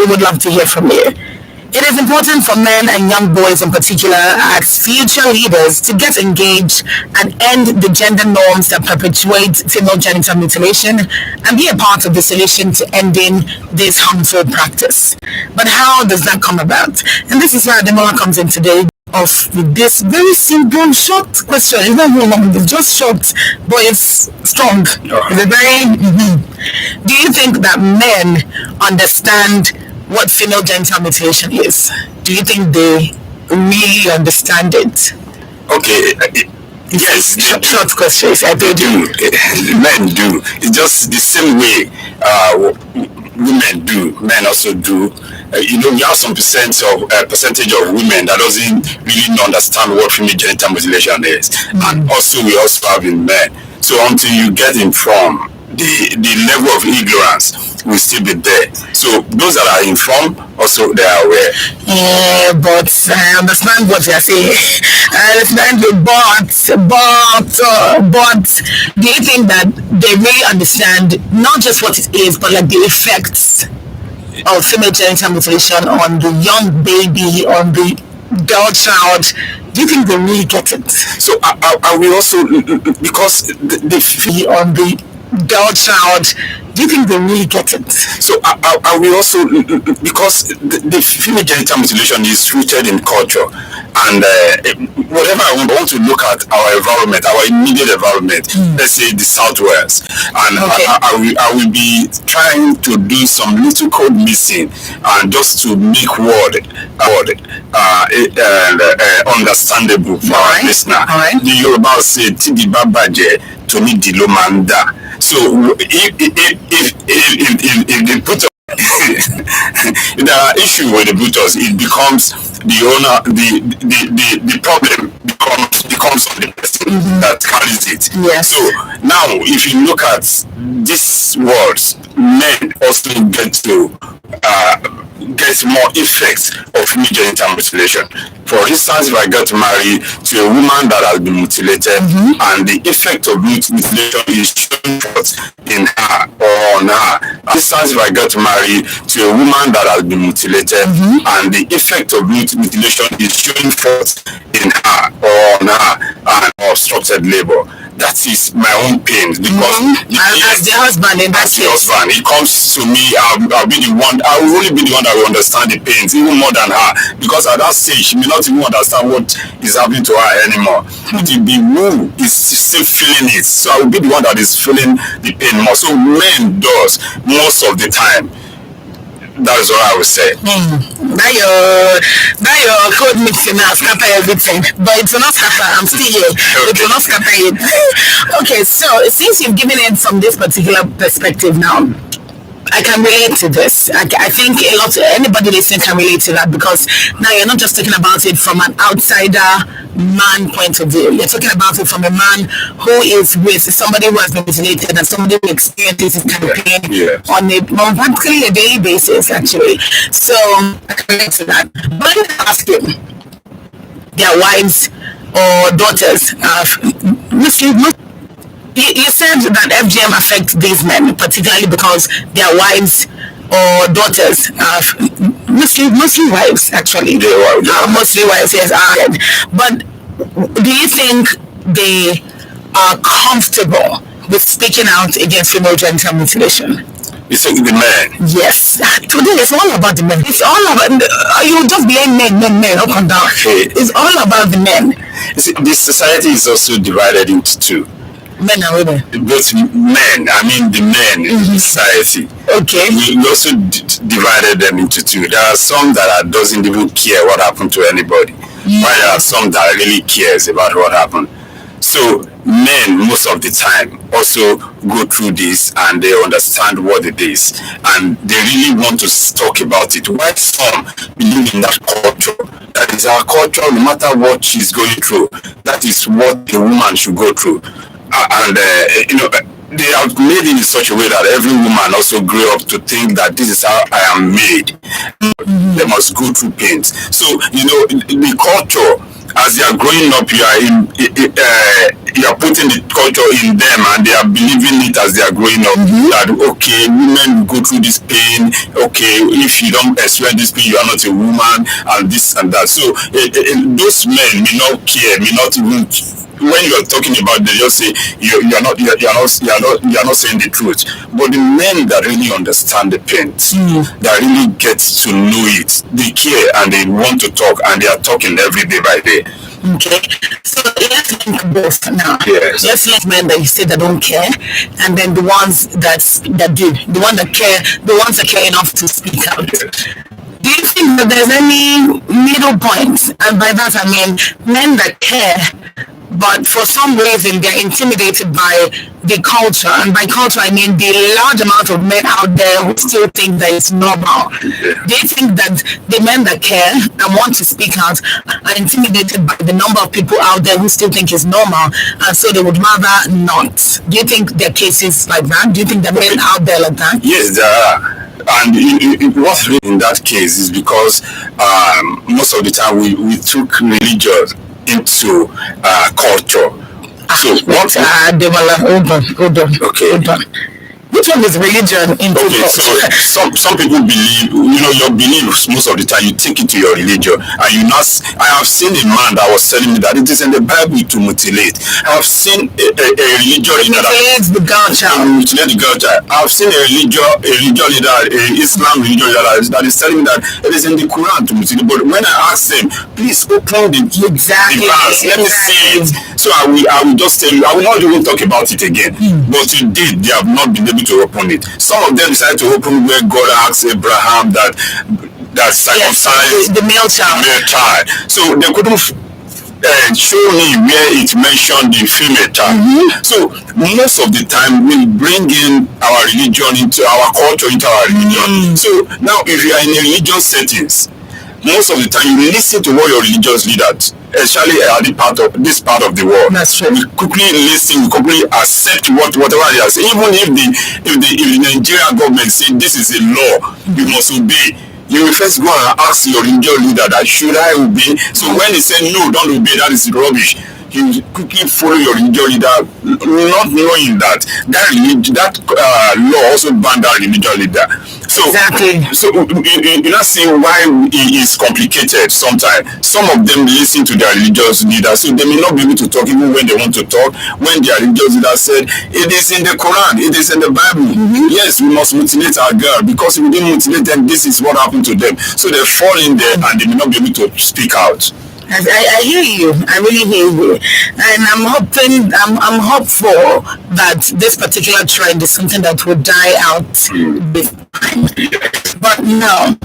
we would love to hear from you. It is important for men and young boys in particular as future leaders to get engaged and end the gender norms that perpetuate female genital mutilation and be a part of the solution to ending this harmful practice. But how does that come about? And this is where Ademola comes in today of this very simple, short question. It's not very long, it's just short, but it's strong. It's a very... Do you think that men understand what female genital mutilation is? Do you think they really understand it? Okay, yes. Short question. I they do. Men do. It's just the same way women do. Men also do. We have some percentage of women that doesn't really understand what female genital mutilation is, and also we also have in men. So until you get informed, the level of ignorance will still be there. So those that are informed, also they are aware. Yeah, but I understand what you're saying. I understand you, but do you think that they really understand not just what it is, but like the effects of female genital mutilation on the young baby, on the girl child? Do you think they really get it? So I will also, because the on the girl child, do you think they really get it? So I will also, because the female genital mutilation is rooted in culture, and whatever I want to look at our environment, our immediate environment, let's say the Southwest, and okay. I will be trying to do some little code missing, and just to make word understandable for our listener. The Yoruba say "Tibi babaje to me dilomanda." So if they put if there are issues with the Bluetooth, it becomes the owner, the problem becomes on the person that carries it. Yes. So now, if you look at these words, men also get to get more effects of female genital mutilation. For instance, if I get married to a woman that has been mutilated, and the effect of mutilation is shown forth in her or on her. For instance, if I get married to a woman that has been mutilated, and the effect of mutilation is shown forth in her or on her, and obstructed labor. That is my own pain, because as the husband in that case, it comes to me. I'll be the one. I will only be the one that will understand the pains even more than her, because at that stage she may not even understand what is happening to her anymore. It will be who is still feeling it. So I will be the one that is feeling the pain more. So men does most of the time. That is what I would say. That your code mixing now scatter everything, but it will not scatter. I'm still here. Okay. It will not scatter it. Okay, so since you've given it from this particular perspective now, I can relate to this. I think anybody listening can relate to that, because now you're not just talking about it from an outsider man point of view. You're talking about it from a man who is with somebody who has been mutilated and somebody who experiences this kind of pain on practically a daily basis, actually. So I can relate to that. But let me ask you, their wives or daughters, you said that FGM affects these men, particularly because their wives or daughters, mostly wives, actually. Mostly wives, yes. But do you think they are comfortable with speaking out against female genital mutilation? You think the men? Yes. Today it's all about the men. It's all about, you just blame men, up and down. Okay. It's all about the men. See, this society is also divided into two. Men and women. Both men, I mean the men in society. Okay. We also divided them into two. There are some that doesn't even care what happened to anybody. While there are some that really cares about what happened. So men most of the time also go through this and they understand what it is. And they really want to talk about it. While some believe in that culture. That is our culture, no matter what she's going through. That is what a woman should go through. They have made it in such a way that every woman also grew up to think that this is how I am made. They must go through pains. So, the culture as they are growing up, you are putting the culture in them, and they are believing it as they are growing up. That okay, women go through this pain. Okay, if you don't experience this pain, you are not a woman, and this and that. So those men may not care, may not even. When you are talking about, they just say you are not saying the truth. But the men that really understand the pain, that really get to know it, they care and they want to talk, and they are talking every day by day. Okay, so let's link both now. Yes. Let's link men that you say that don't care, and then the ones that do, the ones that care, the ones that care enough to speak out. Yes. Do you think that there's any middle point? And by that I mean men that care, but for some reason they're intimidated by the culture, and by culture I mean the large amount of men out there who still think that it's normal. Do you think that the men that care and want to speak out are intimidated by the number of people out there who still think it's normal, and so they would rather not? Do you think there are cases like that? Do you think there are men out there like that? Yes, there are. And what's really in that case is because most of the time we took religion into culture. So what? Hold on. Okay. Hold on. Which one is religion in Okay, so some people believe, your beliefs most of the time you take it to your religion, and I have seen a man that was telling me that it is in the Bible to mutilate. I have seen a religion leader mutilates the girl child. Mutilate the girl child. I have seen a religion leader, an Islam religion leader that is telling me that it is in the Quran to mutilate. But when I ask them, please open the verse, let me see it. So I will just tell you, I will not even talk about it again. But to date, they have not been able to open it. Some of them decided to open where God asked Abraham that circumcised the male child. So they couldn't show me where it mentioned the female child. So most of the time we bring in our religion into our culture, into our religion. So now if you are in a religious settings, most of the time you listen to what your religious leaders, especially at this part of the world. That's true. We quickly listen, we quickly accept whatever they are saying. Even if the Nigerian government say this is a law, you must obey. You will first go and ask your religious leader that should I obey? So when they say no, don't obey, that is rubbish. You quickly follow your religious leader, not knowing that law also banned that religious leader. So exactly. So you not see why it is complicated sometimes. Some of them listen to their religious leader, so they may not be able to talk even when they want to talk. When their religious leader said it is in the Quran, it is in the Bible. Yes, we must mutilate our girl, because if we didn't mutilate them, this is what happened to them. So they fall in there and they may not be able to speak out. I hear you. I really hear you, and I'm hopeful that this particular trend is something that will die out with time. But no,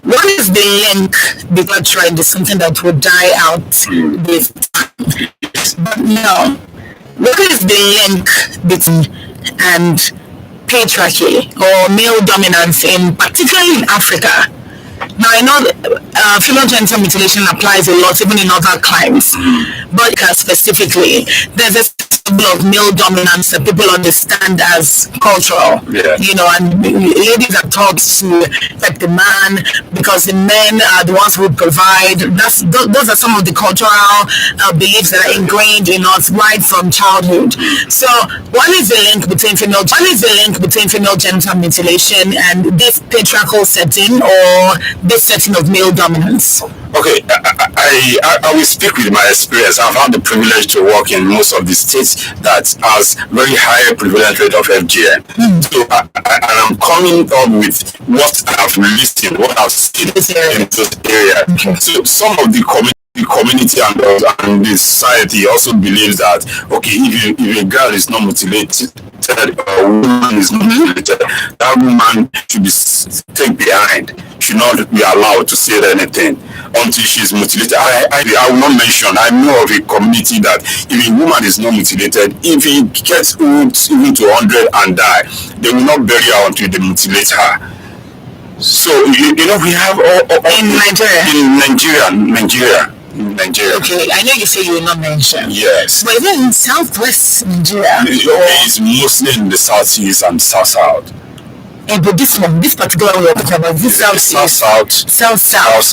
what is the link? Because trend is something that will die out with time. But no, what is the link between and patriarchy or male dominance, particularly in Africa? Now I know female genital mutilation applies a lot even in other climes, but specifically there's a level of male dominance that people understand as cultural. And ladies are taught to like the man, because the men are the ones who provide. Those are some of the cultural beliefs that are ingrained in us right from childhood. So what is the link between female genital mutilation and this patriarchal setting, or this setting of male dominance? Okay, I will speak with my experience. I've had the privilege to work in most of the states that has very high prevalence rate of FGM. So I'm coming up with what I've listened, what I've seen in those areas. So some of the community and the society also believes that, okay, if a girl is not mutilated, a woman is not mutilated, that woman should be taken behind, should not be allowed to say anything until she's mutilated. I will not mention, I know of a community that if a woman is not mutilated, if he gets old even to 100 and die, they will not bury her until they mutilate her. So we have all in Nigeria. Okay, I know you say you will not mention. Yes. But even in southwest Nigeria. It's mostly in the southeast and south. But this particular one we're talking about, this south,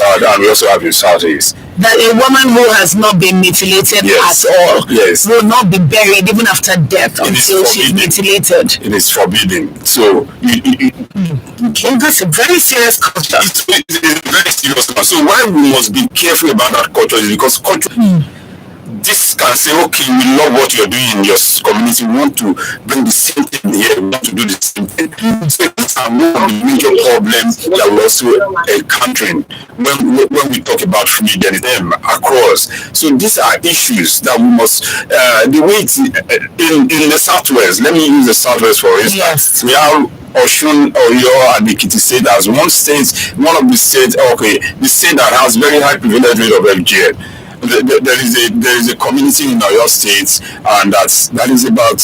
and we also have the southeast. That a woman who has not been mutilated Yes. at all Yes. will not be buried even after death until she's mutilated. It is forbidden. So Okay, that's a very serious culture. it's a very serious culture. So why we must be careful about that culture is because culture. This can say, okay, we love what you're doing in your community. We want to bring the same thing here. We want to do the same thing. So these are one of the major problems that we're also encountering when we talk about free genital across. So these are issues that we must, the way it's in the Southwest, let me use the Southwest for instance. Yes. We have Osun, Oyo, and Ekiti State as one of the states, the state that has very high prevalence rate of FGM. There is a community in Oyo State, and that is about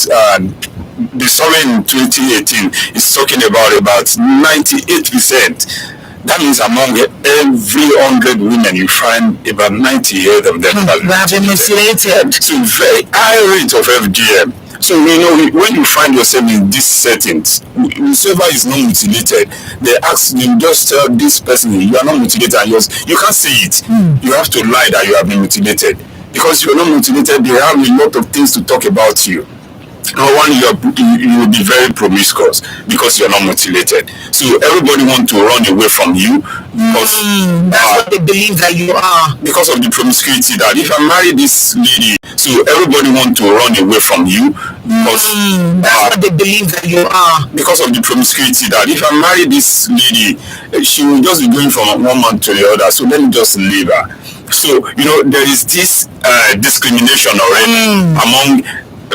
the survey in 2018 is talking about 98%. That means among every 100 women, you find about 98 of them have been mutilated. So very high rate of FGM. So when you find yourself in these settings, whoever is not mutilated, they just tell this person you are not mutilated, and you can't say it. You have to lie that you have been mutilated, because if you're not mutilated, they have a lot of things to talk about you. Number one, you will be very promiscuous because you're not mutilated. So everybody wants to run away from you because that's what they believe that you are. Because of the promiscuity, that if I marry this lady, so everybody wants to run away from you because that's what they believe that you are. Because of the promiscuity, that if I marry this lady, she will just be going from one man to the other. So let me just leave her. So there is this discrimination already among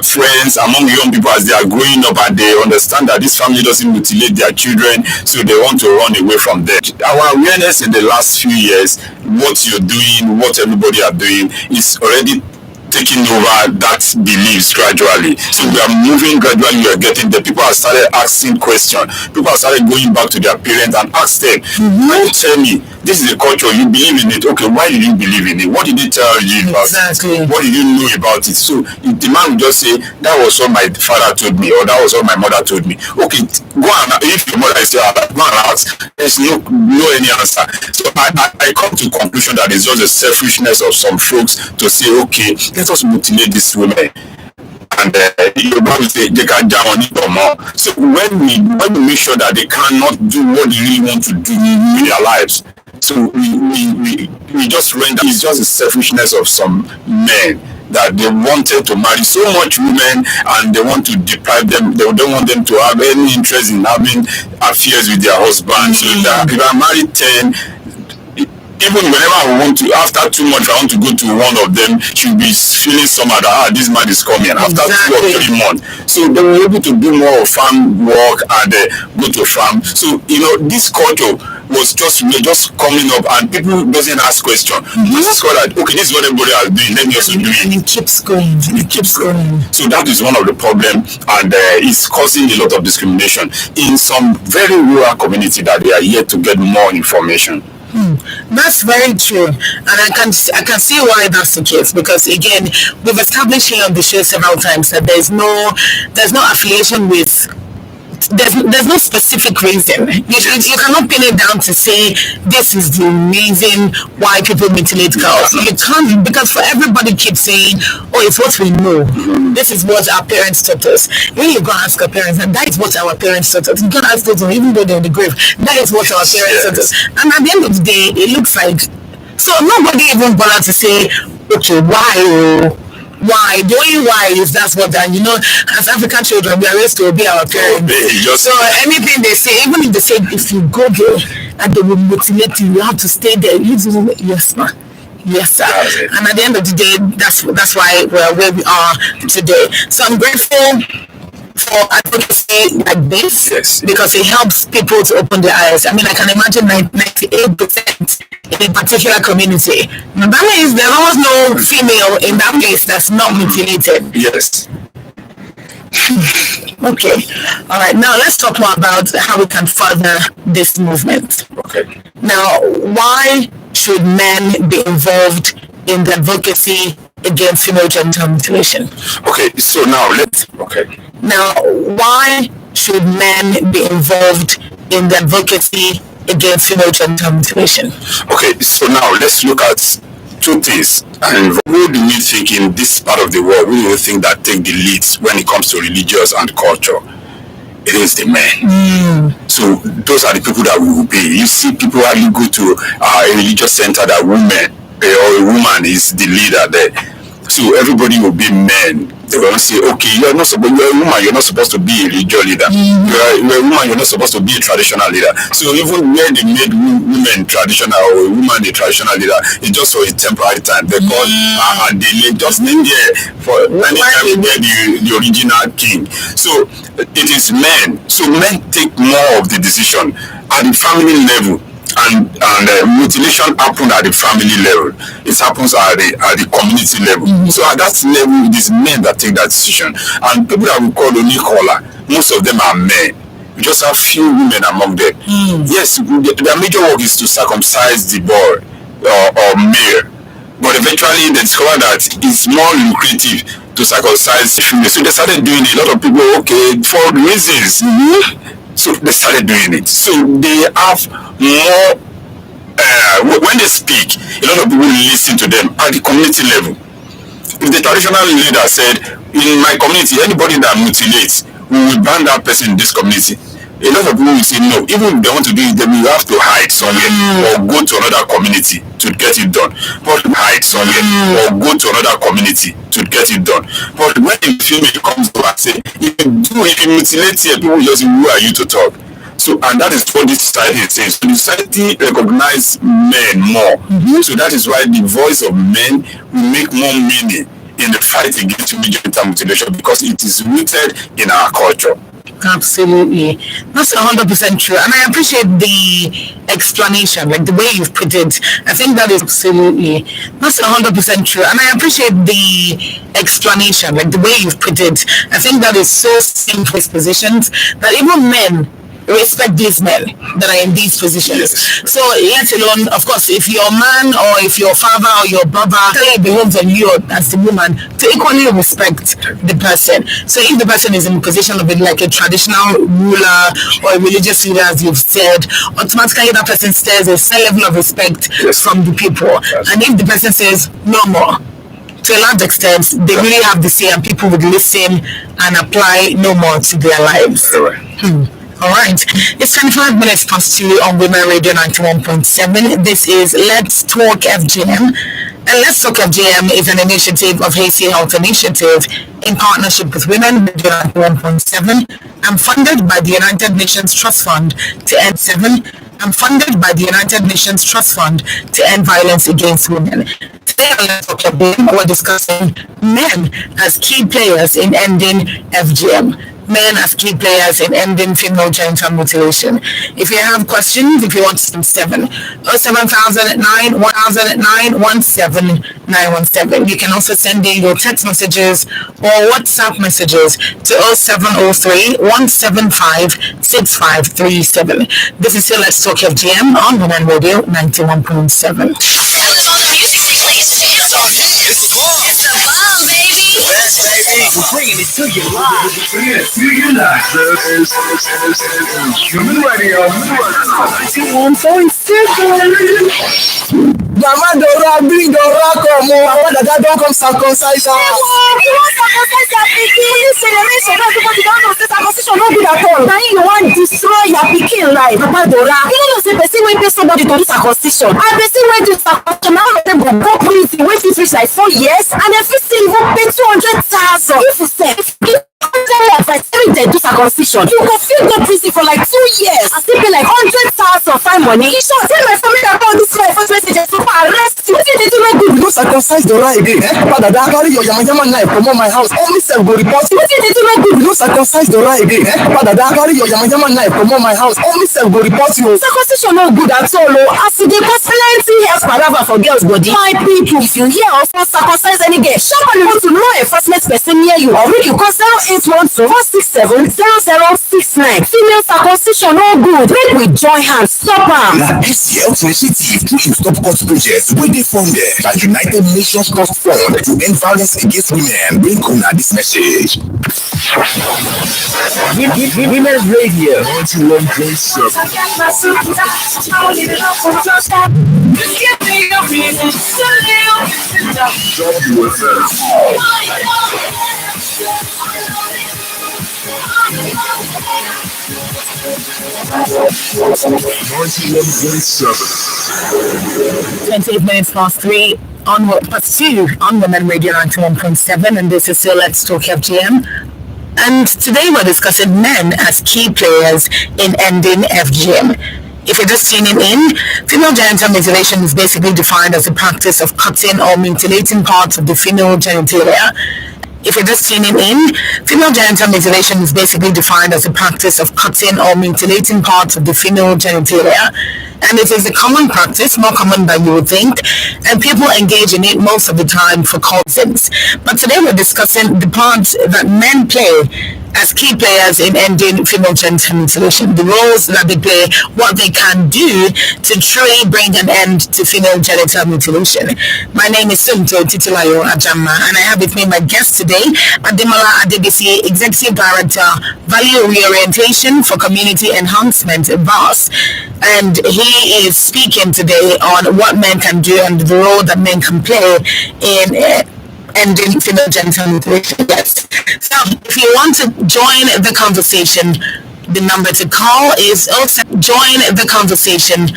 friends, among young people as they are growing up, and they understand that this family doesn't mutilate their children, so they want to run away from them. Our awareness in the last few years, what you're doing, what everybody are doing, is already taking over that beliefs gradually. So we are moving gradually, we are getting there. People have started asking questions. People have started going back to their parents and ask them, why you tell me this is a culture, you believe in it? Okay, why did you believe in it? What did they tell you about it? What did you know about it? So the man will just say, that was what my father told me, or that was what my mother told me. Okay, go on. If your mother is here, go and ask. There's no any answer. So I come to the conclusion that it's just the selfishness of some folks to say, okay, let us mutilate these women. And you will say they can jam on it or more. So when we make sure that they cannot do what they really want to do with their lives, so we just render. It's just the selfishness of some men that they wanted to marry so much women, and they want to deprive them. They don't want them to have any interest in having affairs with their husbands. So that if I marry 10. Even whenever I want to, after 2 months, I want to go to one of them, she'll be feeling somehow that this man is coming after 2 or 3 months. So they were able to do more farm work and go to farm. So this culture was just coming up, and people doesn't ask questions. This is called okay, this is what everybody is doing, let me also do it. And it keeps going. It keeps going. So that is one of the problems, and it's causing a lot of discrimination in some very rural community that they are yet to get more information. That's very true, and I can see why that's the case, because again, we've established here on the show several times that there's no affiliation with. There's no specific reason. You cannot pin it down to say this is the reason why people mutilate girls. You can't, because for everybody keeps saying, oh, it's what we know. This is what our parents taught us. When you go ask our parents, and that is what our parents taught us. You can ask them, even though they're in the grave, that is what our parents taught us. And at the end of the day, it looks like, so nobody even bothered to say, okay, why? The only why is that's what, and as African children, we are raised to obey our parents. So anything they say, even if they say, if you go there and they will mutilate you, you have to stay there. Yes, ma'am. Yes, sir. And at the end of the day, that's why we're where we are today. So I'm grateful for advocacy like this, because it helps people to open their eyes. I mean, I can imagine 98% in a particular community. That means there was no female in that place that's not mutilated. Yes. Okay. All right. Now let's talk more about how we can further this movement. Okay. Now, why should men be involved in the advocacy against female genital mutilation? Okay. So now Now, why should men be involved in the advocacy against female genital mutilation? Okay, so now let's look at two things. And who do we think in this part of the world, who do you think that take the lead when it comes to religious and culture? It is the men. So those are the people that we will be. You see, people hardly go to a religious center that women or a woman is the leader there. So everybody will be men. They will say, okay, you're a woman, you're not supposed to be a religious leader. You're a woman, you're not supposed to be a traditional leader. So even where they made women traditional or a woman a traditional leader, it's just for a temporary time. They call they just in there for anytime you get the original king. So it is men. So men take more of the decision at the family level. And mutilation happens at the family level. It happens at the community level. So at that level, it is men that take that decision. And people that we call only caller, most of them are men. We just have few women among them. Yes, their major work is to circumcise the boy or male. But eventually they discover that it's more lucrative to circumcise the female. So they started doing it. A lot of people, okay, for reasons. So they started doing it. So they have more, when they speak, a lot of people listen to them at the community level. If the traditional leader said, in my community, anybody that mutilates, we will ban that person in this community. A lot of people will say no. Even if they want to do it, then you have to hide somewhere or go to another community to get it done. But hide somewhere or go to another community to get it done. But when the female comes over and say, if you mutilate here, people will just say, who are you to talk? So, and that is what this society is saying. So the society recognize men more. So that is why the voice of men will make more meaning in the fight against genital mutilation, because it is rooted in our culture. Absolutely. That's 100% true. And I appreciate the explanation, like the way you've put it. I think that is absolutely, that's 100% true. And I appreciate the explanation, like the way you've put it. I think that is so simple positions that even men respect these men that are in these positions. So let alone, of course, if your man or if your father or your brother behoves on you as the woman to equally respect the person. So if the person is in a position of being like a traditional ruler or a religious leader, as you've said, automatically that person stares a certain level of respect from the people. And if the person says no more, to a large extent, they really have the say, and people would listen and apply no more to their lives. All right, it's 25 minutes past 2 on Women Radio 91.7. This is Let's Talk FGM. And Let's Talk FGM is an initiative of Haiti Health Initiative in partnership with Women Radio 91.7 and funded by the United Nations Trust Fund to End 7 and funded by the United Nations Trust Fund to End Violence Against Women. Today on Let's Talk FGM, we're discussing men as key players in ending FGM. Men as key players in ending female genital mutilation. If you have questions, if you want to 07009 17917 You can also send in your text messages or WhatsApp messages to 0703 175 6537. This is still Let's Talk FGM on Women Radio 91.7. We're bringing it to you live. This is Human Radio 91.7. Mama Dora, bring Dora, come on. I want that don't come circumcise her. You want circumcise your pikin? This generation, everybody don't know say circumcision no good at all. Now you want destroy your pikin life. Mama Dora, you know say person wey pay somebody to do circumcision. And person wey do circumcision, now them go prison wey fit reach like 4 years, and dem fit still even pay 200,000. If you say they do circumcision, you go still go prison for like 2 years and still pay like 100,000 fine money. You sure tell my family about this my first message to arrest you. What they do not good? You circumcise the right again. Father, that carry your yama knife from my house. Only self go report you. What they do not good? You circumcise the right again. Father, that carry your yama knife from my house. Only self go report you. Circumcision no good at all. As they cause plenty health paragraph for girls' body. My people, if you hear of circumcise any girl, somebody want to know enforcement person near you, or make you call 0812 467 0060. 6'9". Female circumcision no good. Make we join hands stop am. Na this health initiative to stop court projects wey dey funded by United Nations Trust Fund to end violence against women bring una this message. Women's Radio 28 minutes past 3 on past 2 on Women Radio 91.7, and this is still Let's Talk FGM. And today we're discussing men as key players in ending FGM. If you're just tuning in, female genital mutilation is basically defined as the practice of cutting or mutilating parts of the female genitalia. If you're just tuning in, female genital mutilation is basically defined as the practice of cutting or mutilating parts of the female genitalia. And it is a common practice, more common than you would think, and people engage in it most of the time for reasons. But today we're discussing the parts that men play as key players in ending female genital mutilation, the roles that they play, what they can do to truly bring an end to female genital mutilation. My name is Sunto Titulayo Ajama, and I have with me my guest today, Ademola Adebisi, Executive Director, Value Reorientation for Community Enhancement, VAS. And he is speaking today on what men can do and the role that men can play in ending female genital mutilation. Yes. So if you want to join the conversation, the number to call is 07. Join the conversation.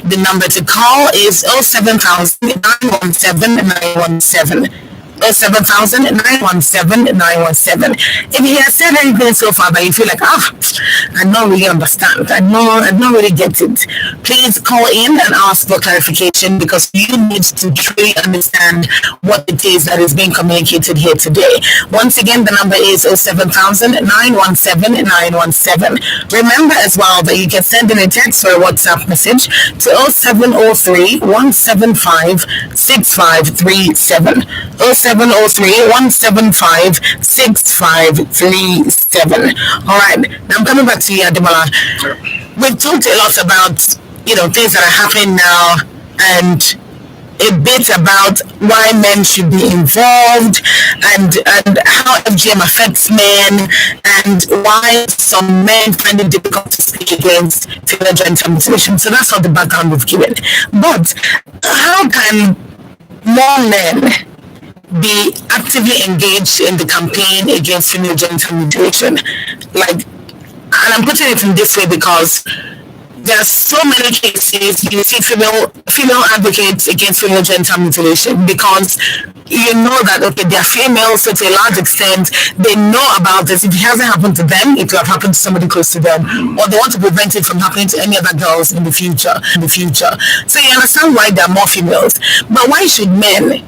The number to call is 07000 917 917. 07000-917-917. If he has said anything so far that you feel like, I don't really understand, I don't really get it, please call in and ask for clarification, because you need to truly understand what it is that is being communicated here today. Once again, the number is 07000-917-917. Remember as well that you can send in a text or a WhatsApp message to 0703-175-6537. 0703-175-6537. All right, now I'm coming back to you, Ademola. We've talked a lot about, things that are happening now, and a bit about why men should be involved, and how FGM affects men, and why some men find it difficult to speak against female genital mutilation. So that's all the background we've given. But how can more men be actively engaged in the campaign against female genital mutilation? And I'm putting it in this way because there are so many cases you see female advocates against female genital mutilation, because you know that, okay, they're females, so to a large extent they know about this. If it hasn't happened to them, it will have happened to somebody close to them, or they want to prevent it from happening to any other girls in the future. So you understand why there are more females. But why should men,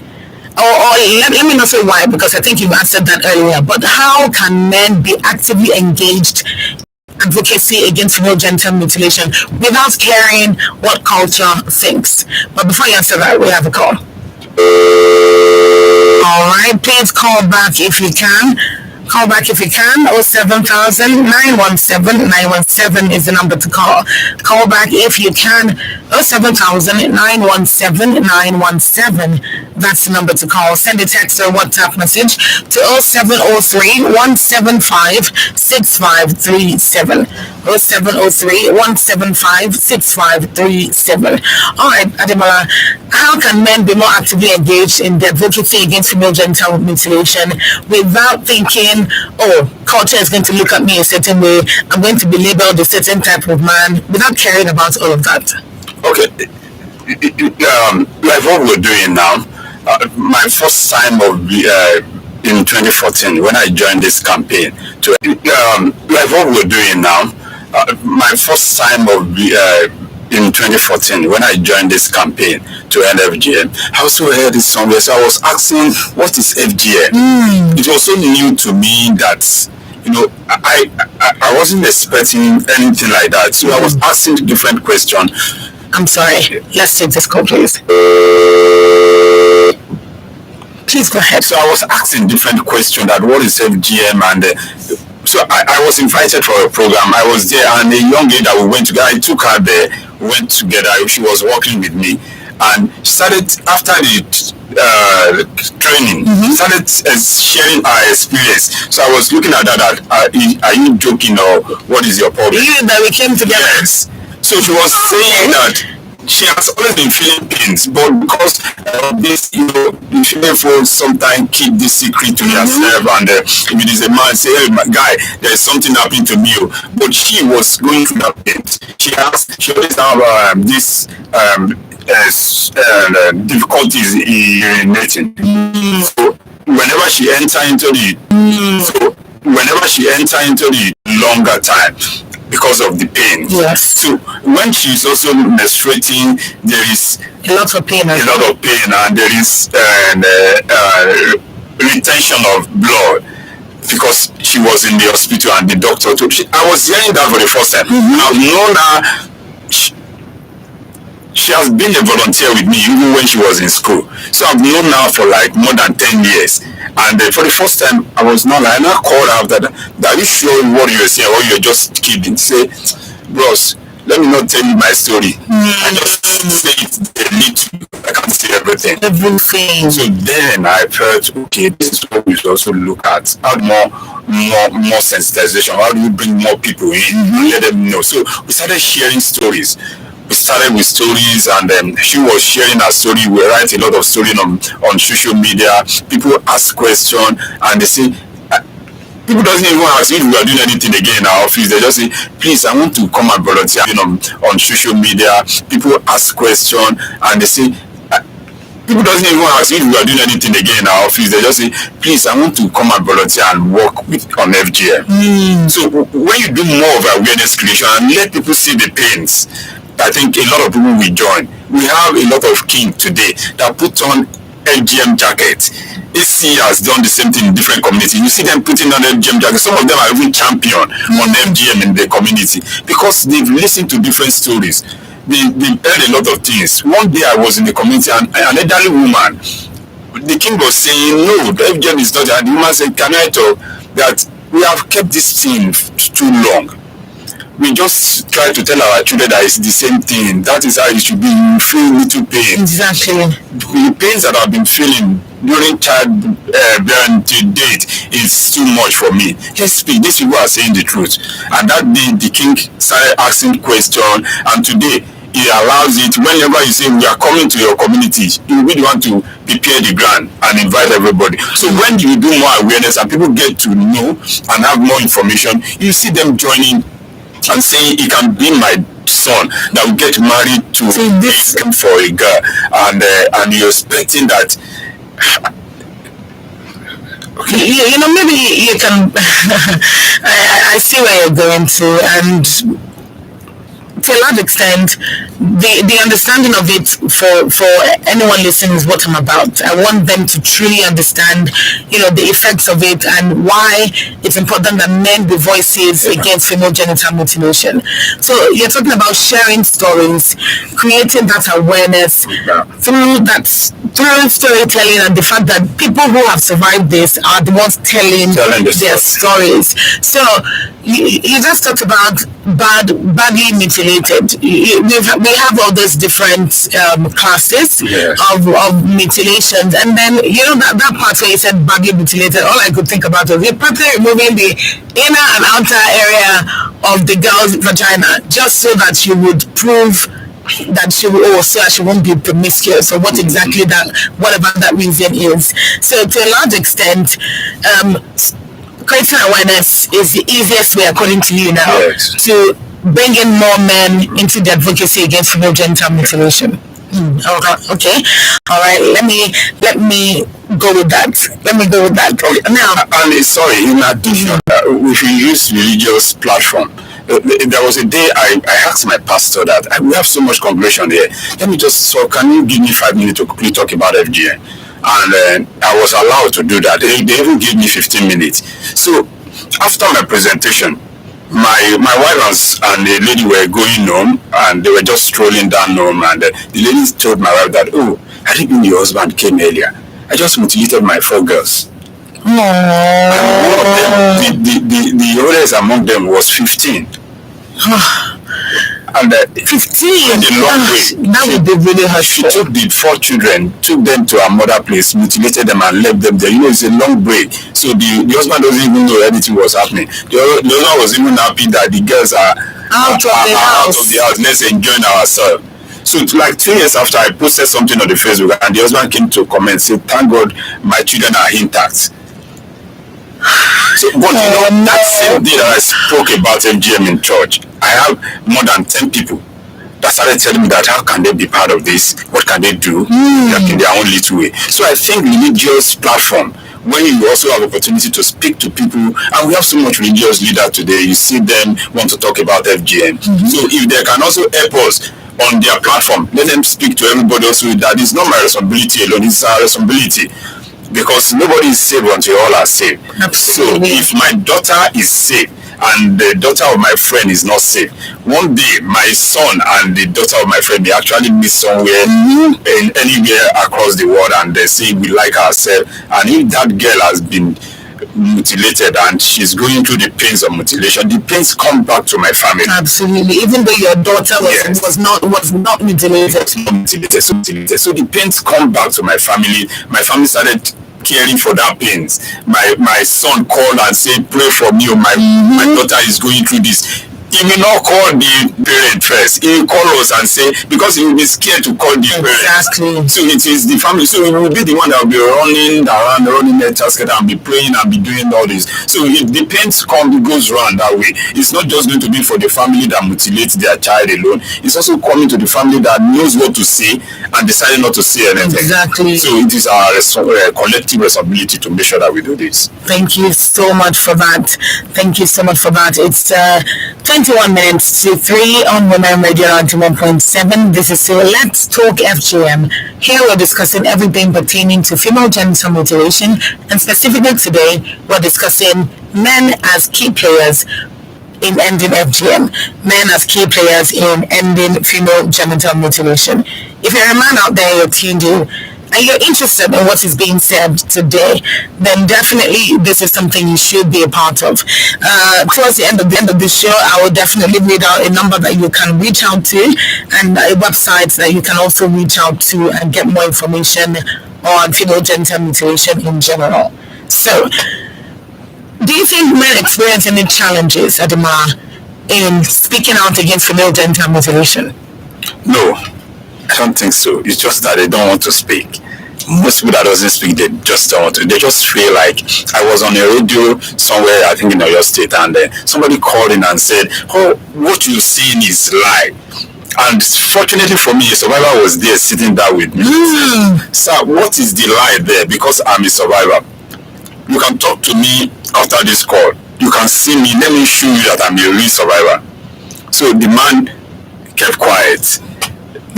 or let me not say why, because I think you answered that earlier, but how can men be actively engaged advocacy against female genital mutilation without caring what culture thinks? But before you answer that, we have a call. All right, please call back if you can. 07000-917-917 is the number to call. Call back if you can. 07000-917-917. That's the number to call. Send a text or WhatsApp message to 0703-175-6537. 0703-175-6537. All right, Ademola, how can men be more actively engaged in the advocacy against female genital mutilation without thinking, culture is going to look at me a certain way, I'm going to be labeled a certain type of man, without caring about all of that? Okay, like what we're doing now, my first time of in 2014 when I joined this campaign to like what we're doing now, my first time of in 2014 when I joined this campaign to end FGM. I also heard it somewhere, so I was asking, what is FGM? It was so new to me that I wasn't expecting anything like that, so I was asking different questions. I'm sorry, let's take this call, please. Please go ahead. So I was asking different questions, that what is FGM, and So I was invited for a program. I was there, and a young lady that we went together, I took her there, went together. She was working with me, and started after the training, started sharing her experience. So I was looking at her that, are you joking, or what is your problem? You that we came together. Yes. So she was saying that she has always been feeling pains, but because of this, the female folks sometimes keep this secret to yourself, and if it is a man, say, hey, my guy, there is something happening to me. But she was going through that pain. She always have this difficulties in urinating. So whenever she enter into the longer time, because of the pain. Yes. So when she's also menstruating, there is a lot of pain, and there is retention of blood, because she was in the hospital and the doctor told she. I was hearing that for the first time. I've known her. She has been a volunteer with me even when she was in school. So I've known her for like more than 10 years. And for the first time, I was not like, and I called her after that. Are you sure what you're saying, or you're just kidding? Say, bros, let me not tell you my story. I just say it a little. I can't say everything. So then I felt, okay, this is what we should also look at. How more sensitization. How do we bring more people in and let them know? So we started sharing stories. We started with stories, and she was sharing her story. We write a lot of stories on social media. People ask questions, and they say, people doesn't even ask if we are doing anything again in our office. They just say, please, I want to come and volunteer on social media. People ask questions, and they say, people doesn't even ask if we are doing anything again in our office. They just say, please, I want to come and volunteer and work on FGM. So when you do more of awareness creation and let people see the pains, I think a lot of people will join. We have a lot of king today that put on FGM jackets. AC has done the same thing in different communities. You see them putting on FGM jackets. Some of them are even champion on FGM in the community because they've listened to different stories. They've heard a lot of things. One day I was in the community, and an elderly woman, the king was saying, no, the FGM is not. And the woman said, can I talk? That we have kept this thing too long. We just try to tell our children that it's the same thing. That is how it should be. You feel little pain. Exactly. The pains that I've been feeling during childbearing to date is too much for me. Let's speak. These people are saying the truth. And that day, the king started asking questions. And today, he allows it. Whenever you say we are coming to your community, you really want to prepare the ground and invite everybody. So when you do more awareness and people get to know and have more information, you see them joining and saying, it can be my son that will get married to this for a girl, and you're expecting that. Okay. Maybe you can. I see where you're going to, and to a large extent, the understanding of it for anyone listening is what I'm about. I want them to truly understand, the effects of it and why it's important that men be voices against female genital mutilation. So you're talking about sharing stories, creating that awareness through storytelling, and the fact that people who have survived this are the ones telling their stories. So you just talked about badly mutilated. We have all those different classes of mutilations, and then that part where you said badly mutilated, all I could think about was partly removing the inner and outer area of the girl's vagina, just so that you would prove that she won't be promiscuous, or whatever that reason is. So to a large extent, creating awareness is the easiest way, according to you now, to bring in more men into the advocacy against female genital mutilation. Okay. All right. Let me go with that. Okay. Now, and sorry, in addition, we should use religious platform. There was a day I asked my pastor that we have so much congregation there. Let me just talk. Can you give me 5 minutes to quickly talk about FGM? And I was allowed to do that. They even gave me 15 minutes. So after my presentation, my wife and the lady were going home, and they were just strolling down home, and the lady told my wife that, I didn't know your husband came earlier. I just mutilated my 4 girls. And one of them, the oldest among them was 15. And 15. the long way. That would be really hard. She took the 4 children, took them to another place, mutilated them, and left them there. It's a long break. So the husband doesn't even know anything was happening. The husband was even happy that the girls are out of the house. Let's enjoy ourselves. So like 2 years after, I posted something on the Facebook, and the husband came to comment, say, "Thank God my children are intact." So, but that same day that I spoke about FGM in church, I have more than 10 people that started telling me that how can they be part of this? What can they do? Like in their own little way. So I think religious platform, when you also have opportunity to speak to people, and we have so much religious leaders today, you see them want to talk about FGM. So if they can also help us on their platform, let them speak to everybody also. That is not my responsibility alone, it's our responsibility. Because nobody is saved until all are saved. Absolutely. So if my daughter is saved and the daughter of my friend is not saved, one day my son and the daughter of my friend may actually meet somewhere in anywhere across the world, and they say we like ourselves. And if that girl has been mutilated and she's going through the pains of mutilation, the pains come back to my family. Absolutely. Even though your daughter was not mutilated. So the pains come back to my family. My family started caring for that pains. My son called and said, "Pray for me, my daughter is going through this." He will not call the parent first. He will call us and say, because he will be scared to call the parent. Exactly. So it is the family. So he will be the one that will be running around, running the casket and be praying and be doing all this. So it depends, it goes around that way. It's not just going to be for the family that mutilates their child alone. It's also coming to the family that knows what to say and decided not to say anything. Exactly. So it is our collective responsibility to make sure that we do this. Thank you so much for that. Thank you so much for that. It's 21 minutes to 3 on Women Radio 91.7. This is Let's Talk FGM. Here we're discussing everything pertaining to female genital mutilation, and specifically today we're discussing men as key players in ending FGM, men as key players in ending female genital mutilation. If you're a man out there, you're tuned in, and you're interested in what is being said today, then definitely this is something you should be a part of. Towards the end of the show, I will definitely read out a number that you can reach out to, and a website that you can also reach out to and get more information on female genital mutilation in general. So, do you think men experience any challenges, Adama, in speaking out against female genital mutilation? No, I don't think so. It's just that they don't want to speak. Most people that doesn't speak, they just don't want to. They just feel like, I was on a radio somewhere, I think in Oyo State, and somebody called in and said, "Oh, what you're seeing is lie." And fortunately for me, a survivor was there sitting there with me. Sir, what is the lie there? Because I'm a survivor. You can talk to me after this call. You can see me. Let me show you that I'm a real survivor. So the man kept quiet.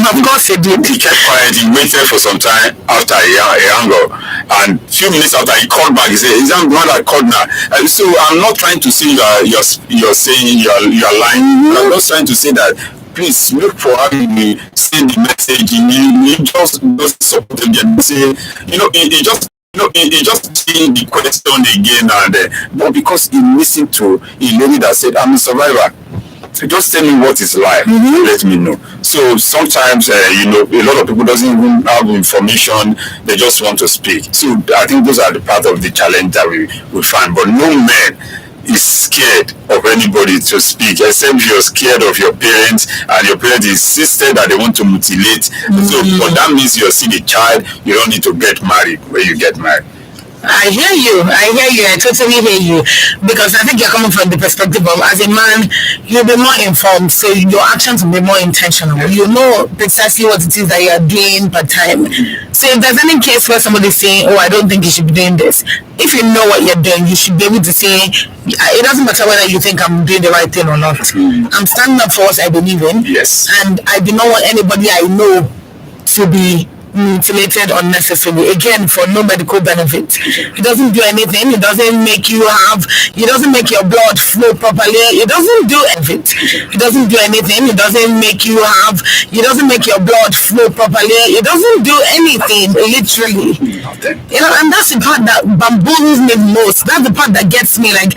Of course he did. He kept quiet. He waited for some time after a angle, and a few minutes after he called back. He said, "Is that the one that called now?" So I'm not trying to say you're saying you're lying. I'm just trying to say that please look for how you say the message. You just support them. Say, he just saying the question again, and but because he listened to a lady that said, "I'm a survivor." So just tell me what is life. Let me know. So sometimes, a lot of people doesn't even have information. They just want to speak. So I think those are the part of the challenge that we find. But no man is scared of anybody to speak, except you're scared of your parents, and your parents insisted that they want to mutilate. So, but that means you're still a child. You don't need to get married when you get married. I hear you. I totally hear you. Because I think you're coming from the perspective of, as a man, you'll be more informed, so your actions will be more intentional. You know precisely what it is that you're doing per time. So if there's any case where somebody's saying, "Oh, I don't think you should be doing this," if you know what you're doing, you should be able to say, it doesn't matter whether you think I'm doing the right thing or not. I'm standing up for what I believe in. Yes. And I do not want anybody I know to be mutilated unnecessarily, again for no medical benefit. It doesn't do anything. It doesn't make you have. It doesn't make your blood flow properly. It doesn't do anything. It doesn't do anything. It doesn't make you have. It doesn't make your blood flow properly. It doesn't do anything. Literally, and that's the part that bamboozles me most. That's the part that gets me. Like,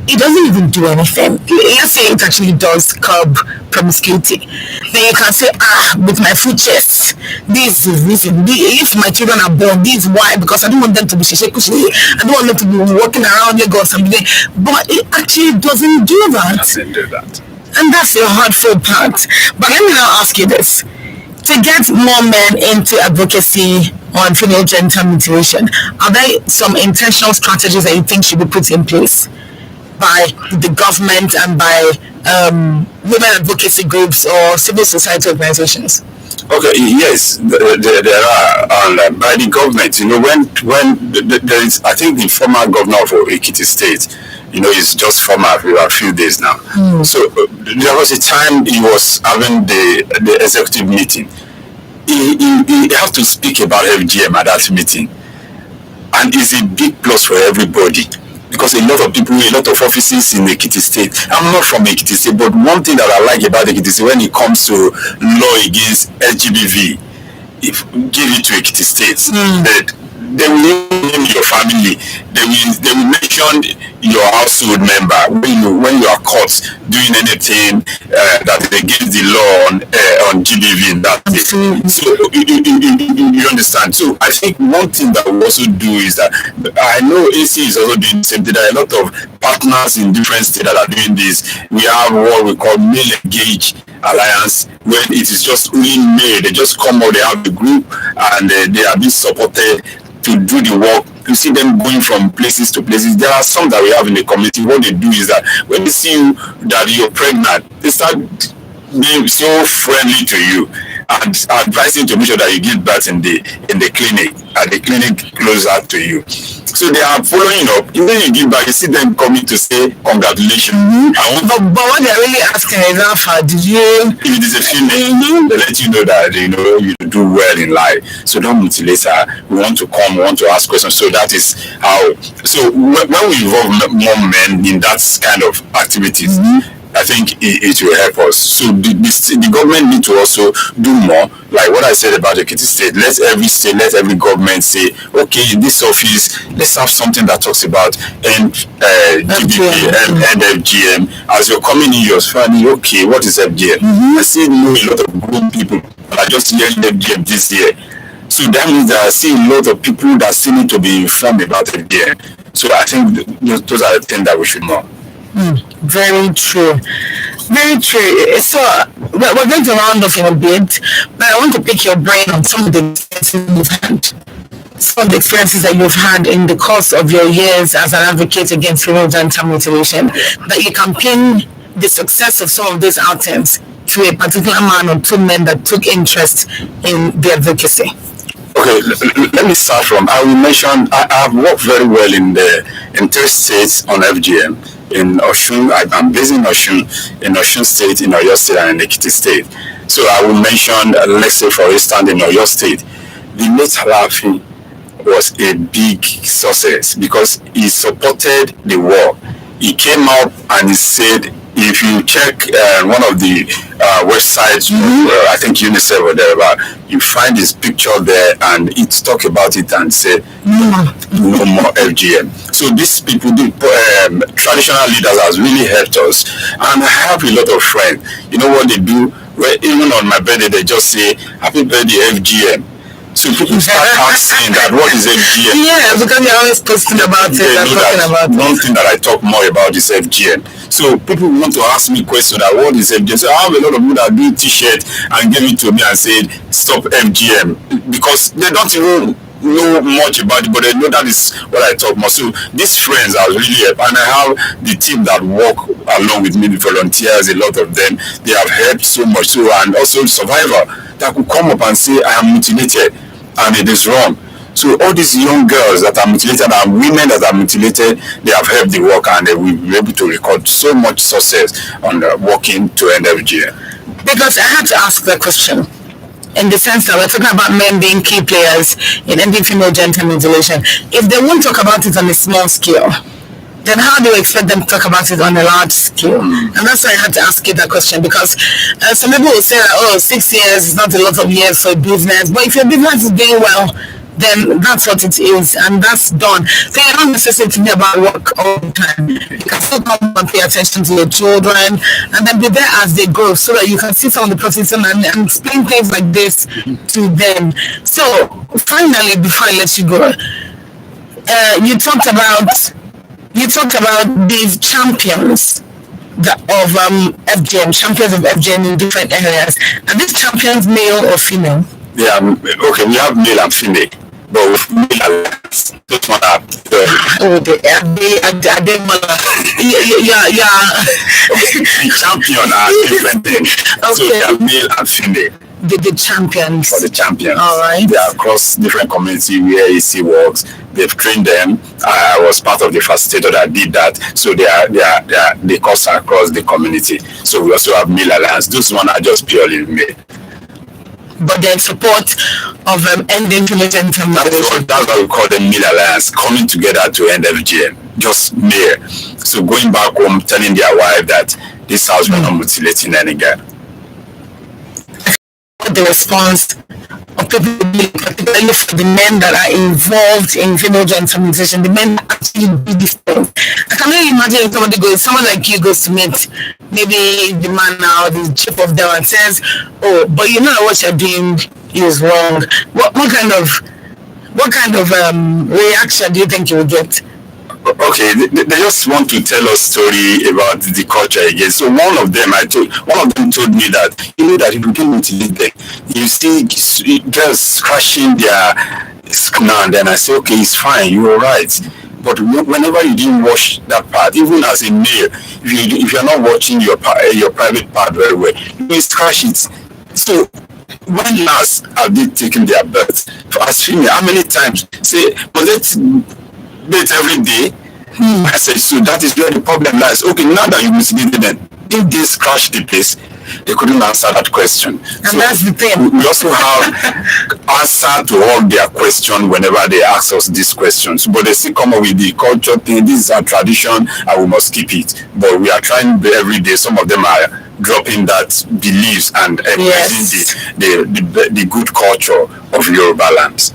it doesn't even do anything. Let's say it actually does curb promiscuity. Then you can say, with my full chest, this is reason. If my children are born, this is why, because I don't want them to be shishekushi. I don't want them to be walking around your girls something. But it actually doesn't do that. Doesn't do that. And that's the hurtful part. But let me now ask you this. To get more men into advocacy on female genital mutilation, are there some intentional strategies that you think should be put in place by the government and by women advocacy groups or civil society organizations? Okay, yes, there are, and by the government, when there is, I think the former governor of Ekiti State, he's just former for a few days now. So there was a time he was having the executive meeting. He had to speak about FGM at that meeting, and it's a big plus for everybody. Because a lot of people, a lot of offices in Ekiti State. I'm not from Ekiti State, but one thing that I like about Ekiti State, when it comes to law against LGBTQ, give it to Ekiti State. They will name your family. They will mention your household member when you are caught doing anything that is against the law on GBV in that day. So you understand. So I think one thing that we also do is that I know AC is also doing the same thing. There are a lot of partners in different states that are doing this. We have what we call Male Engage Alliance, when it is just only male. They just come out, they have the group, and they are being supported to do the work. You see them going from places to places. There are some that we have in the community. What they do is that when they see you that you're pregnant, they start being so friendly to you and advising to make sure that you give birth in the clinic, at the clinic closer to you. So they are following up. Even you give back, you see them coming to say congratulations. But what they're really asking is, how far did you? If it is a female, they let you know that you do well in life. So don't mutilate her. We want to come, we want to ask questions. So that is how. So when we involve more men in that kind of activities, I think it will help us. So the government need to also do more, like what I said about the Ekiti State. Let every state, let every government say, okay, in this office, let's have something that talks about GBP and FGM. As you're coming in, you're finding, okay, what is FGM? I see a lot of good people that are just hearing FGM this year. So that means that I see a lot of people that still need to be informed about FGM. So I think those are the things that we should know. Very true. Very true. So we're going to round off in a bit, but I want to pick your brain on some of the experiences you've had. Some of the experiences that you've had in the course of your years as an advocate against female genital mutilation, that you can pin the success of some of these outcomes to a particular man or two men that took interest in the advocacy. Okay, let me start from. I will mention I have worked very well in 3 states on FGM. In Osun, I'm based in Osun State, in Oyo State, and in Ekiti State. So I will mention, let's say for instance, in Oyo State, the late Halafi was a big success because he supported the war. He came up and he said, if you check one of the websites, I think UNICEF or thereabout, you find his picture there, and it talk about it and say no more FGM. So these people, the traditional leaders, has really helped us, and I have a lot of friends. You know what they do? Well, even on my birthday, they just say happy birthday FGM. So people start asking that what is FGM? Yeah, because you're always posting about it and talking about it. One thing that I talk more about is FGM. So people want to ask me questions that what is FGM? So I have a lot of people that do t-shirts and give it to me and said stop FGM, because they don't even know much about it, but they know that is what I talk more. So these friends are really helped, and I have the team that work along with me, the volunteers, a lot of them. They have helped so much. So, and also survivor that could come up and say I am mutilated and it is wrong. So all these young girls that are mutilated and women that are mutilated, they have helped the work, and they will be able to record so much success on working to end FGM. Because I had to ask the question. in the sense that we're talking about men being key players in ending female genital mutilation. If they won't talk about it on a small scale, then how do you expect them to talk about it on a large scale? And that's why I had to ask you that question, because some people will say that, oh, 6 years is not a lot of years for business, but if your business is doing well, then that's what it is, and that's done. So you're not necessarily thinking about work all the time. You can still come and pay attention to your children, and then be there as they grow, so that you can see some of the process and explain things like this to them. So finally, before I let you go, you talked about these champions of FGM, champions of FGM in different areas. Are these champions male or female? Yeah, okay, we have male and female, but with male alliance, those one are Oh, they the champion are different things. So they are male and female. The champions. For the champions. All right. They are across different communities where AC works. They've trained them. I was part of the facilitator that did that. So they cross across the community. So we also have male alliance. Those one are just purely male. But they're in support of ending genital mutilation. That's why we call them male alliance, coming together to end FGM. Just male. So going back home, telling their wife that this house we're not mutilating any guy. The response of people, particularly for the men that are involved in female genital mutilation, the men that actually do this thing. I can only imagine if someone like you goes to meet maybe the man now, the chief of them, and says, "Oh, but you know what you're doing is wrong." What kind of reaction do you think you will get? Okay, they just want to tell us story about the culture again. So one of them told me that, you know, that if you get mutilated, you see girls crashing their skin, and then I say, okay, it's fine, you're right. But whenever you didn't wash that part, even as a male, if you're not watching your private part very well, you will scratch it. So when last have they taken their birth? As female, how many times? Say, but let's date every day. I said, so that is where the problem lies. Okay, now that you mutilated them, if they scratch the place, they couldn't answer that question. And so that's the thing. We also have answer to all their questions whenever they ask us these questions. But they still come up with the culture thing. This is our tradition, and we must keep it. But we are trying every day. Some of them are dropping that beliefs and embracing the good culture of Yoruba lands.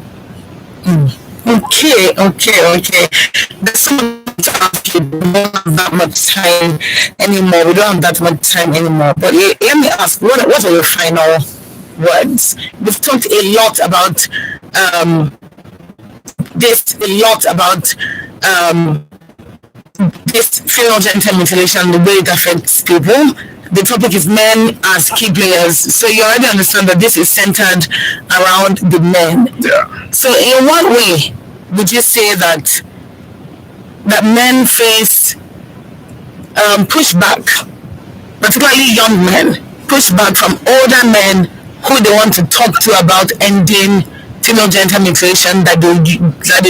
Okay. There's someone to ask you. We don't have that much time anymore. But let me ask, what are your final words? We've talked a lot about this female genital mutilation, the way it affects people. The topic is men as key players. So you already understand that this is centered around the men. Yeah. So in what way would you say that men face pushback, particularly young men, pushback from older men who they want to talk to about ending female genital mutilation that they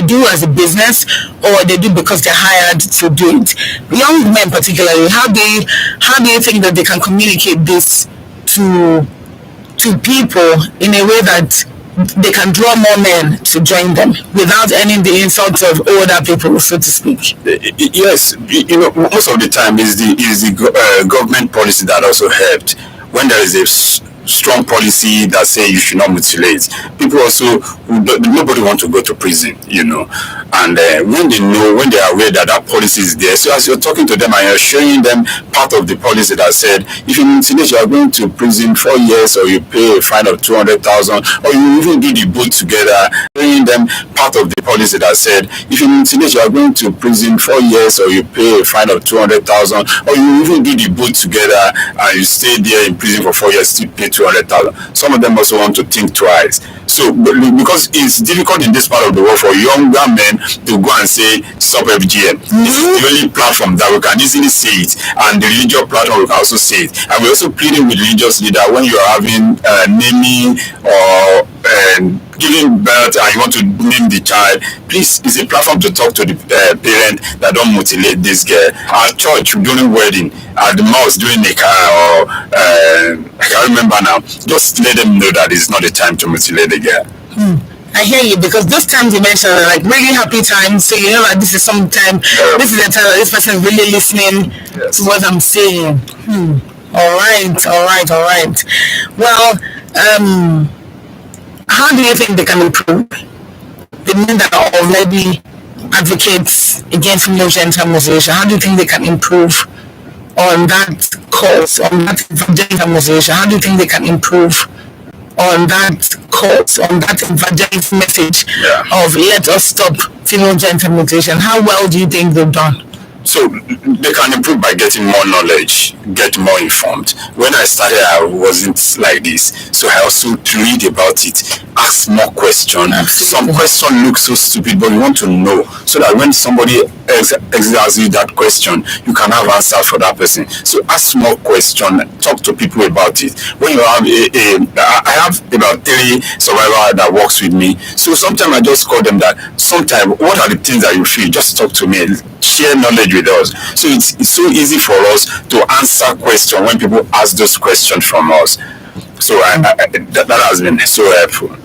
do as a business, or they do because they're hired to do it? Young men particularly, how do you think that they can communicate this to people in a way that they can draw more men to join them without any the insults of older people, so to speak? Yes, you know, most of the time is the government policy that also helped. When there is a strong policy that say you should not mutilate, people also nobody want to go to prison, you know. And when they are aware that policy is there, so as you're talking to them and you're showing them part of the policy that said if you mutilate you are going to prison 4 years, or you pay a fine of 200,000, or you even do the both together, showing them part of the policy that said if you mutilate you are going to prison 4 years, or you pay a fine of 200,000, or you even do the both together and you stay there in prison for 4 years, still pay 200,000. Some of them also want to think twice. So because it's difficult in this part of the world for younger men to go and say stop FGM. This is the only platform that we can easily say it, and the religious platform we can also say it. And we're also pleading with religious leaders when you are having naming or giving birth and you want to name the child, please, it's a platform to talk to the parent that don't mutilate this girl. At church during wedding, at the mosque during the car, or I can't remember now. Just let them know that it's not the time to mutilate the girl. I hear you, because those times you mentioned are like really happy times. So you know that this is some time. This is the time that this person is really listening to what I'm saying. All right. Well, how do you think they can improve? The men that are already advocates against female genital mutilation, how do you think they can improve on that cause, on that genital mutilation? How do you think they can improve on that cause, on that evangelist message of let us stop female genital mutilation? How well do you think they've done? So they can improve by getting more knowledge, get more informed. When I started, I wasn't like this. So I also read about it, ask more questions. Some questions look so stupid, but you want to know, so that when somebody else asks you that question, you can have answer for that person. So ask more questions, talk to people about it. When you have I have about 3 survivors that works with me. So sometimes I just call them that. Sometimes, what are the things that you feel? Just talk to me, share knowledge with us. So it's so easy for us to answer questions when people ask those questions from us. So that has been so helpful.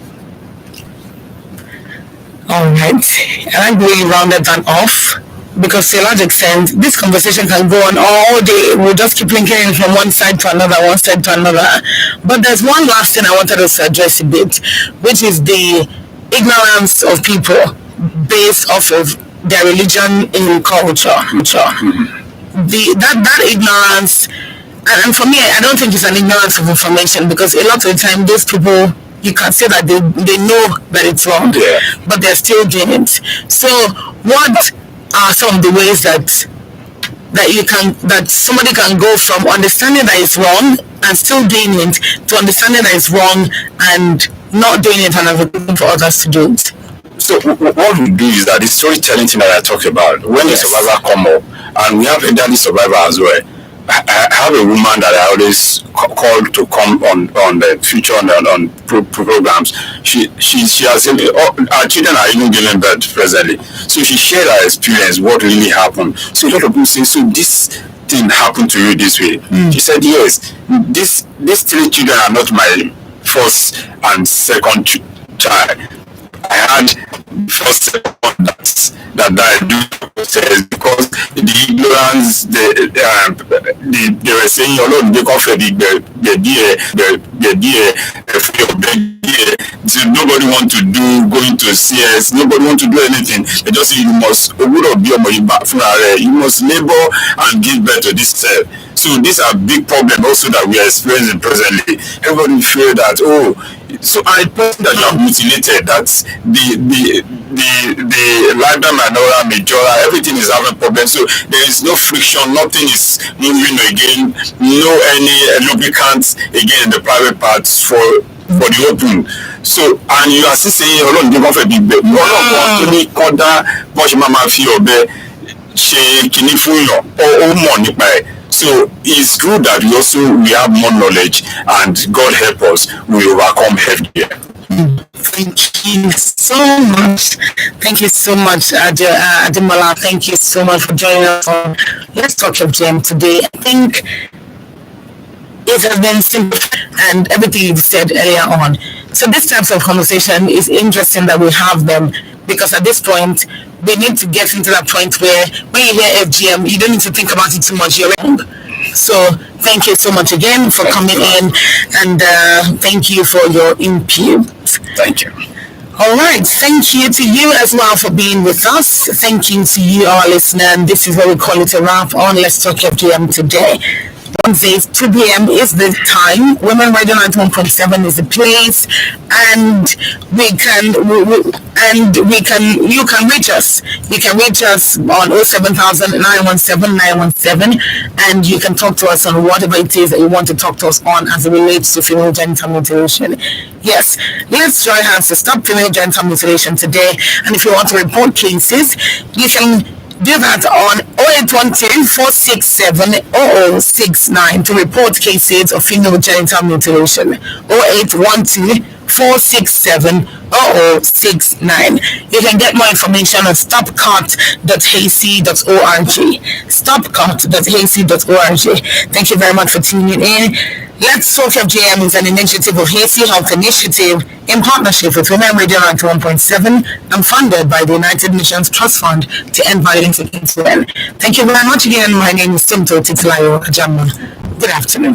All right. I like the way you rounded that off, because to a large extent, this conversation can go on all day. We'll just keep linking from one side to another, one side to another. But there's one last thing I wanted us to address a bit, which is the ignorance of people based off of their religion in culture. That ignorance, and for me, I don't think it's an ignorance of information, because a lot of the time those people, you can say that they know that it's wrong, but they're still doing it. So what are some of the ways that somebody can go from understanding that it's wrong and still doing it to understanding that it's wrong and not doing it and advocating for others to do it? So what we do is that the storytelling thing that I talk about, when the survivor come up, and we have elderly survivor as well. I have a woman that I always call to come on the future on programs. She has said, our children are even giving birth presently. So she shared her experience, what really happened. So a lot of people say, so this thing happened to you this way. She said, yes, these 3 children are not my first and second child. I had first that I do says, because the ignorance they were saying alone they confess so nobody want to do going to CS, nobody want to do anything. They just say you must labor and give birth to this self. So these are big problems also that we are experiencing presently. Everybody feel that so I think that you have mutilated, that's the lifetime minora majora, everything is having problems. So there is no friction, nothing is moving again, no any lubricants again in the private parts for the open. So and you are still saying Ọlọ́run dey for big bed. Ọlọ́run tó ní kódà bó ṣe máa fi ọ̀bẹ ṣe kinní fún yàn ó mọ̀ nípa ẹ̀. So it's good that we have more knowledge, and God help us, we overcome healthcare. Thank you so much. Thank you so much, Ademola. Thank you so much for joining us on Let's Talk Fgm today. I think it has been simple, and everything you've said earlier on. So these types of conversation is interesting that we have them, because at this point we need to get into that point where when you hear FGM, you don't need to think about it too much. You're wrong. So thank you so much again for coming in, and thank you for your input. Thank you. All right, thank you to you as well for being with us. Thank you to you, our listener, and this is what we call it a wrap on Let's Talk FGM today. Wednesdays, 2 p.m. is the time. Women Radio 91.7 is the place, and you can reach us. You can reach us on 07000-917-917, and you can talk to us on whatever it is that you want to talk to us on as it relates to female genital mutilation. Yes, let's join hands to stop female genital mutilation today. And if you want to report cases, you can do that on 0812-467-0069 to report cases of female genital mutilation. 0812 467-0069. You can get more information on stopcot.hac.org. Stopcot.hac.org. Thank you very much for tuning in. Let's Talk Fgm is an initiative of Haiti Health Initiative in partnership with Women Radio 91.7 and funded by the United Nations Trust Fund to end violence against women. Thank you very much again. My name is Timto Titilayo Ajamon. Good afternoon.